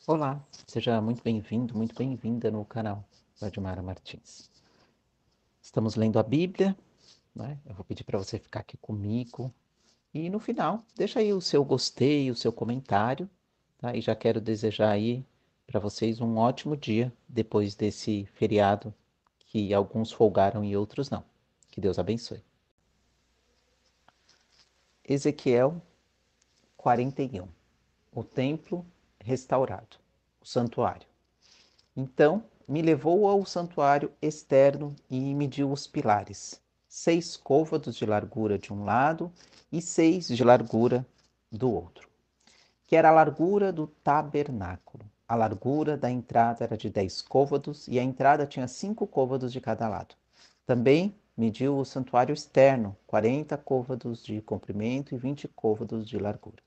Olá, seja muito bem-vindo, muito bem-vinda no canal Valdemara Martins. Estamos lendo a Bíblia, né? Eu vou pedir para você ficar aqui comigo e no final deixa aí o seu gostei, o seu comentário, tá? E já quero desejar aí para vocês um ótimo dia depois desse feriado que alguns folgaram e outros não. Que Deus abençoe. Ezequiel 41. O templo restaurado, o santuário. Então me levou ao santuário externo e mediu os pilares, 6 côvados de largura de um lado e 6 de largura do outro, que era a largura do tabernáculo. A largura da entrada era de 10 côvados e a entrada tinha 5 côvados de cada lado. Também mediu o santuário externo, 40 côvados de comprimento e 20 côvados de largura.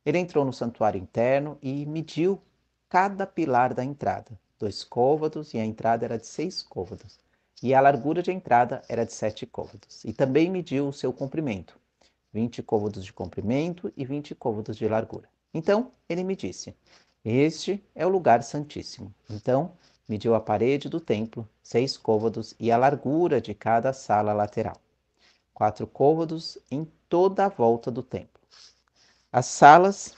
Ele entrou no santuário interno e mediu cada pilar da entrada, 2 côvados, e a entrada era de 6 côvados. E a largura de entrada era de 7 côvados. E também mediu o seu comprimento, 20 côvados de comprimento e 20 côvados de largura. Então ele me disse: Este é o lugar santíssimo. Então mediu a parede do templo, 6 côvados, e a largura de cada sala lateral, 4 côvados em toda a volta do templo. As salas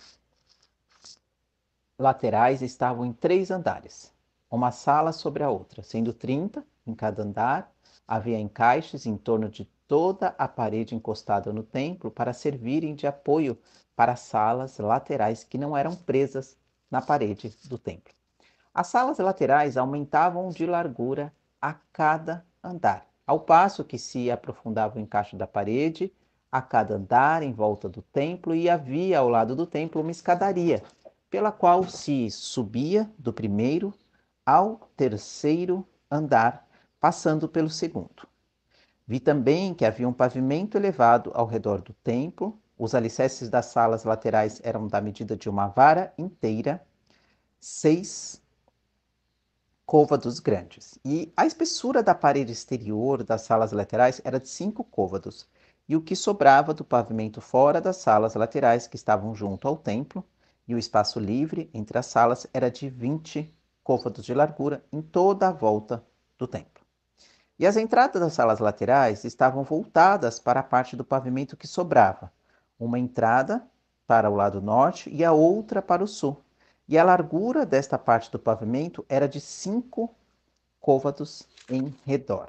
laterais estavam em 3 andares, uma sala sobre a outra, sendo 30 em cada andar. Havia encaixes em torno de toda a parede encostada no templo para servirem de apoio para salas laterais que não eram presas na parede do templo. As salas laterais aumentavam de largura a cada andar, ao passo que se aprofundava o encaixe da parede a cada andar em volta do templo, e havia ao lado do templo uma escadaria pela qual se subia do primeiro ao terceiro andar, passando pelo segundo. Vi também que havia um pavimento elevado ao redor do templo. Os alicerces das salas laterais eram da medida de uma vara inteira, 6 côvados grandes. E a espessura da parede exterior das salas laterais era de 5 côvados. E o que sobrava do pavimento fora das salas laterais que estavam junto ao templo, e o espaço livre entre as salas era de 20 côvados de largura em toda a volta do templo. E as entradas das salas laterais estavam voltadas para a parte do pavimento que sobrava, uma entrada para o lado norte e a outra para o sul. E a largura desta parte do pavimento era de 5 côvados em redor.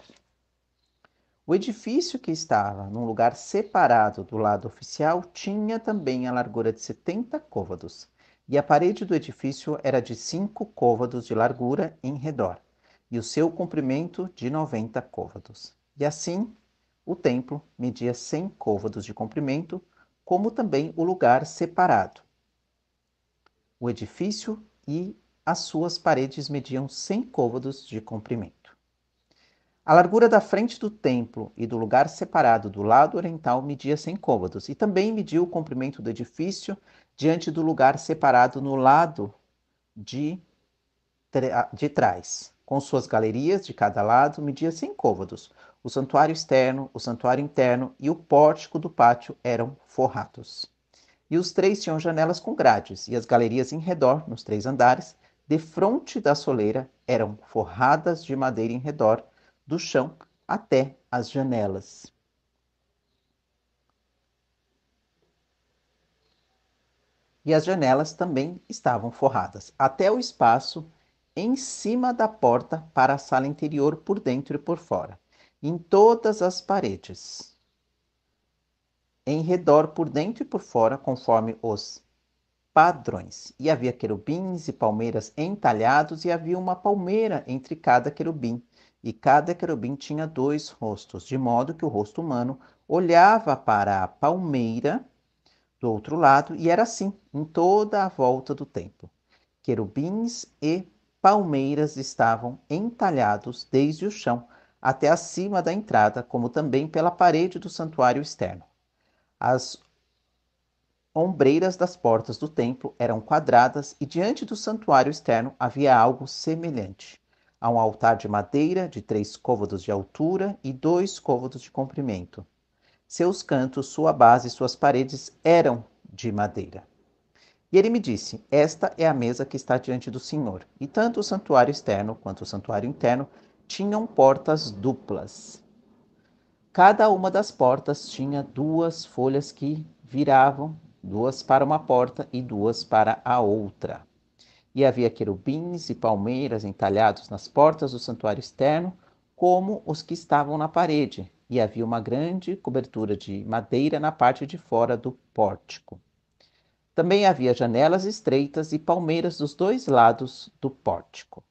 O edifício, que estava num lugar separado do lado oficial, tinha também a largura de 70 côvados, e a parede do edifício era de 5 côvados de largura em redor, e o seu comprimento de 90 côvados. E assim, o templo media 100 côvados de comprimento, como também o lugar separado. O edifício e as suas paredes mediam 100 côvados de comprimento. A largura da frente do templo e do lugar separado do lado oriental media 100 côvados, e também mediu o comprimento do edifício diante do lugar separado no lado de trás, com suas galerias de cada lado, media 100 côvados. O santuário externo, o santuário interno e o pórtico do pátio eram forrados. E os 3 tinham janelas com grades, e as galerias em redor, nos 3 andares, defronte da soleira, eram forradas de madeira em redor do chão até as janelas. E as janelas também estavam forradas, até o espaço em cima da porta para a sala interior, por dentro e por fora, em todas as paredes, em redor, por dentro e por fora, conforme os padrões. E havia querubins e palmeiras entalhados, e havia uma palmeira entre cada querubim. E cada querubim tinha 2 rostos, de modo que o rosto humano olhava para a palmeira do outro lado, e era assim em toda a volta do templo. Querubins e palmeiras estavam entalhados desde o chão até acima da entrada, como também pela parede do santuário externo. As ombreiras das portas do templo eram quadradas, e diante do santuário externo havia algo semelhante a um altar de madeira de 3 côvados de altura e 2 côvados de comprimento. Seus cantos, sua base e suas paredes eram de madeira. E ele me disse: Esta é a mesa que está diante do Senhor. E tanto o santuário externo quanto o santuário interno tinham portas duplas. Cada uma das portas tinha duas folhas que viravam, duas para uma porta e duas para a outra. E havia querubins e palmeiras entalhados nas portas do santuário externo, como os que estavam na parede, e havia uma grande cobertura de madeira na parte de fora do pórtico. Também havia janelas estreitas e palmeiras dos dois lados do pórtico.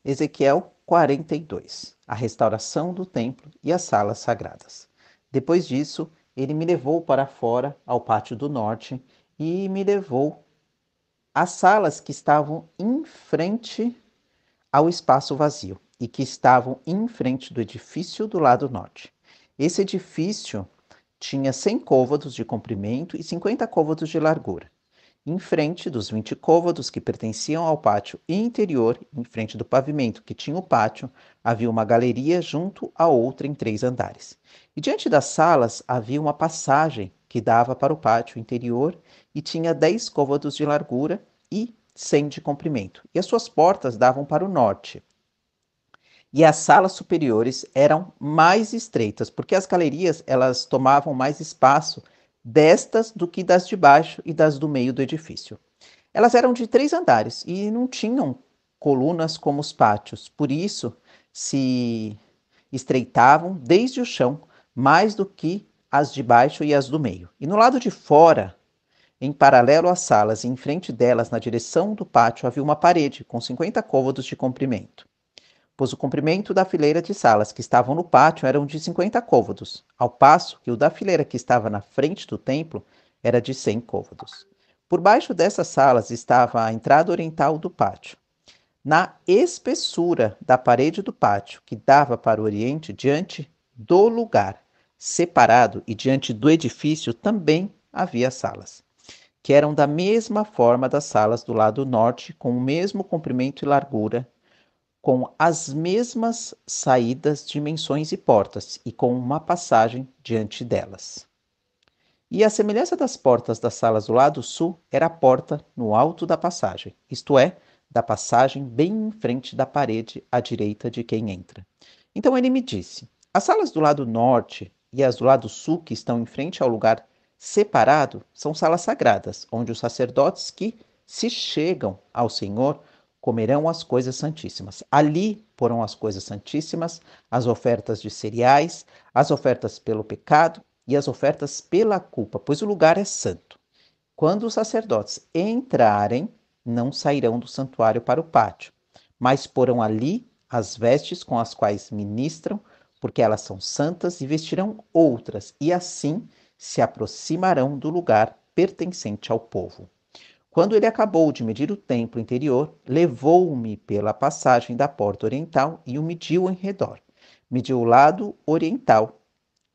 Ezequiel 42. A restauração do templo e as salas sagradas. Depois disso, ele me levou para fora, ao pátio do norte, e me levou às salas que estavam em frente ao espaço vazio e que estavam em frente do edifício do lado norte. Esse edifício tinha 100 côvados de comprimento e 50 côvados de largura. Em frente dos 20 côvados que pertenciam ao pátio interior, em frente do pavimento que tinha o pátio, havia uma galeria junto a outra em 3 andares. E diante das salas havia uma passagem que dava para o pátio interior e tinha 10 côvados de largura e 100 de comprimento. E as suas portas davam para o norte. E as salas superiores eram mais estreitas, porque as galerias elas tomavam mais espaço destas do que das de baixo e das do meio do edifício. Elas eram de 3 andares e não tinham colunas como os pátios, por isso se estreitavam desde o chão mais do que as de baixo e as do meio. E no lado de fora, em paralelo às salas e em frente delas, na direção do pátio, havia uma parede com 50 côvados de comprimento, pois o comprimento da fileira de salas que estavam no pátio eram de 50 côvados, ao passo que o da fileira que estava na frente do templo era de 100 côvados. Por baixo dessas salas estava a entrada oriental do pátio. Na espessura da parede do pátio, que dava para o oriente, diante do lugar separado e diante do edifício, também havia salas, que eram da mesma forma das salas do lado norte, com o mesmo comprimento e largura, com as mesmas saídas, dimensões e portas, e com uma passagem diante delas. E a semelhança das portas das salas do lado sul era a porta no alto da passagem, isto é, da passagem bem em frente da parede à direita de quem entra. Então ele me disse: as salas do lado norte e as do lado sul, que estão em frente ao lugar separado, são salas sagradas, onde os sacerdotes que se chegam ao Senhor comerão as coisas santíssimas. Ali porão as coisas santíssimas, as ofertas de cereais, as ofertas pelo pecado e as ofertas pela culpa, pois o lugar é santo. Quando os sacerdotes entrarem, não sairão do santuário para o pátio, mas porão ali as vestes com as quais ministram, porque elas são santas, e vestirão outras, e assim se aproximarão do lugar pertencente ao povo. Quando ele acabou de medir o templo interior, levou-me pela passagem da porta oriental e o mediu em redor. Mediu o lado oriental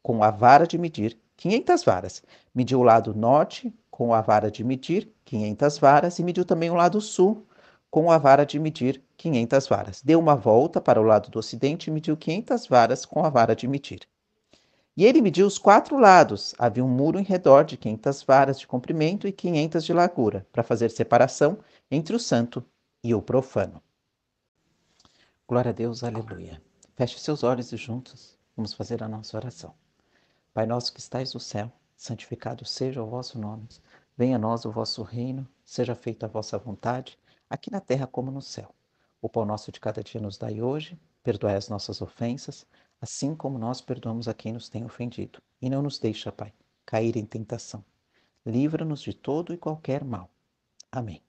com a vara de medir 500 varas. Mediu o lado norte com a vara de medir 500 varas e mediu também o lado sul com a vara de medir 500 varas. Deu uma volta para o lado do ocidente e mediu 500 varas com a vara de medir. E ele mediu os 4 lados. Havia um muro em redor de 500 varas de comprimento e 500 de largura, para fazer separação entre o santo e o profano. Glória a Deus, aleluia. Feche seus olhos e juntos vamos fazer a nossa oração. Pai nosso que estais no céu, santificado seja o vosso nome. Venha a nós o vosso reino, seja feita a vossa vontade, aqui na terra como no céu. O pão nosso de cada dia nos dai hoje, perdoai as nossas ofensas, assim como nós perdoamos a quem nos tem ofendido. E não nos deixa, Pai, cair em tentação. Livra-nos de todo e qualquer mal. Amém.